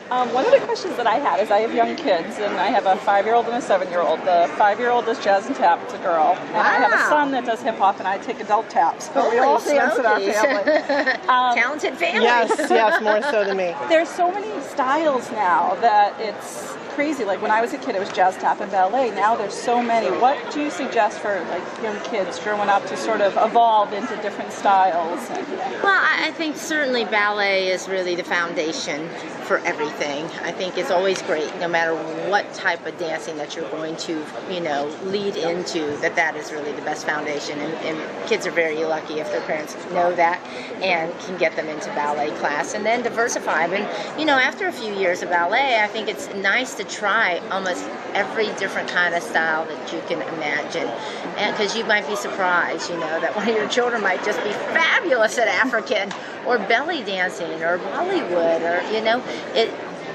One of the questions that I had is I have young kids, and I have a 5-year-old and a 7-year-old. The 5-year-old does jazz and tap, it's a girl. And I have a son that does hip-hop, and I take adult taps. So we all dance in our family. Talented family. Yes, more so than me. There's so many styles now that it's crazy. Like when I was a kid, it was jazz, tap, and ballet. Now there's so many. What do you suggest for like young kids growing up to sort of evolve into different styles? Well, I think certainly ballet is really the foundation for everything. I think it's always great, no matter what type of dancing that you're going to, lead into, that is really the best foundation. And kids are very lucky if their parents know that and can get them into ballet class and then diversify. And, after a few years of ballet, I think it's nice to try almost every different kind of style that you can imagine. And because you might be surprised, that one of your children might just be fabulous at African or belly dancing or Bollywood or,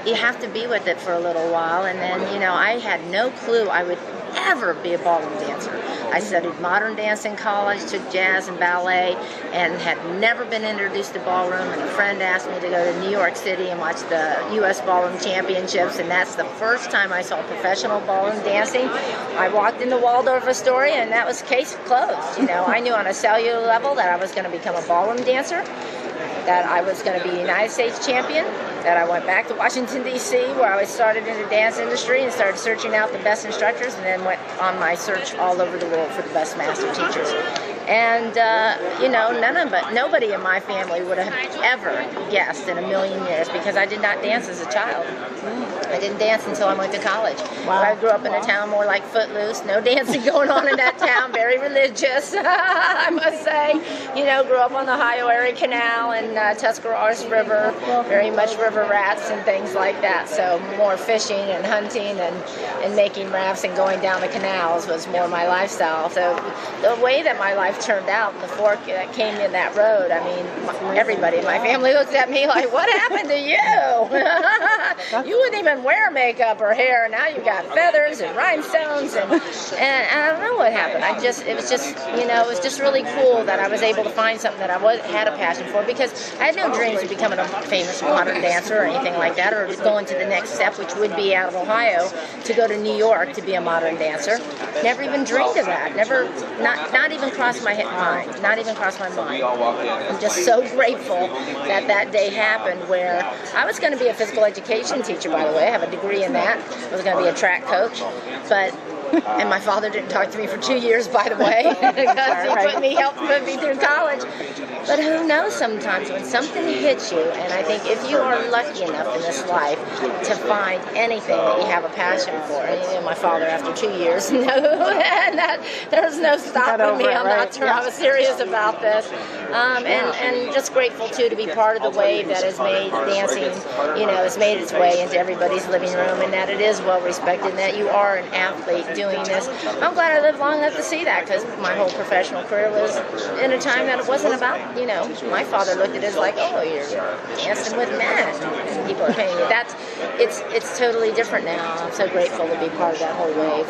you have to be with it for a little while. And then, I had no clue I would ever be a ballroom dancer. I studied modern dance in college, took jazz and ballet, and had never been introduced to ballroom. And a friend asked me to go to New York City and watch the U.S. Ballroom Championships, and that's the first time I saw professional ballroom dancing. I walked into Waldorf Astoria, and that was case closed. I knew on a cellular level that I was going to become a ballroom dancer, that I was going to be a United States champion, that I went back to Washington, D.C., where I started in the dance industry and started searching out the best instructors, and then went on my search all over the world for the best master teachers. And, nobody in my family would have ever guessed in a million years, because I did not dance as a child. I didn't dance until I went to college. Wow. I grew up in a town more like Footloose, no dancing going on in that town, very religious, I must say. Grew up on the Ohio Erie Canal and Tuscarawas River, very much river rats and things like that. So more fishing and hunting and making rafts and going down the canals was more my lifestyle. So the way that my life turned out, the fork that came in that road, everybody in my family looked at me like, what happened to you? You wouldn't even wear makeup or hair. Now you got feathers and rhinestones and I don't know what happened. It was just really cool that I was able to find something that I had a passion for, because I had no dreams of becoming a famous modern dancer or anything like that, or going to the next step, which would be out of Ohio to go to New York to be a modern dancer. Never even dreamed of that. Never, not even crossed my mind. Not even crossed my mind. I'm just so grateful that day happened, where I was going to be a physical education teacher, by the way. I have a degree in that. I was going to be a track coach, and my father didn't talk to me for 2 years, by the way, because he helped put me through college. But who knows, sometimes when something hits you, and I think if you are lucky enough in this life to find anything that you have a passion for, and my father, after 2 years, there's no stopping me. I was serious about this. And just grateful, too, to be part of the wave that has made dancing, has made its way into everybody's living room, and that it is well respected, and that you are an athlete doing this. I'm glad I lived long enough to see that, because my whole professional career was in a time that it wasn't about, my father looked at it as like, oh, you're dancing with men, and people are paying you. It's totally different now. I'm so grateful to be part of that whole wave.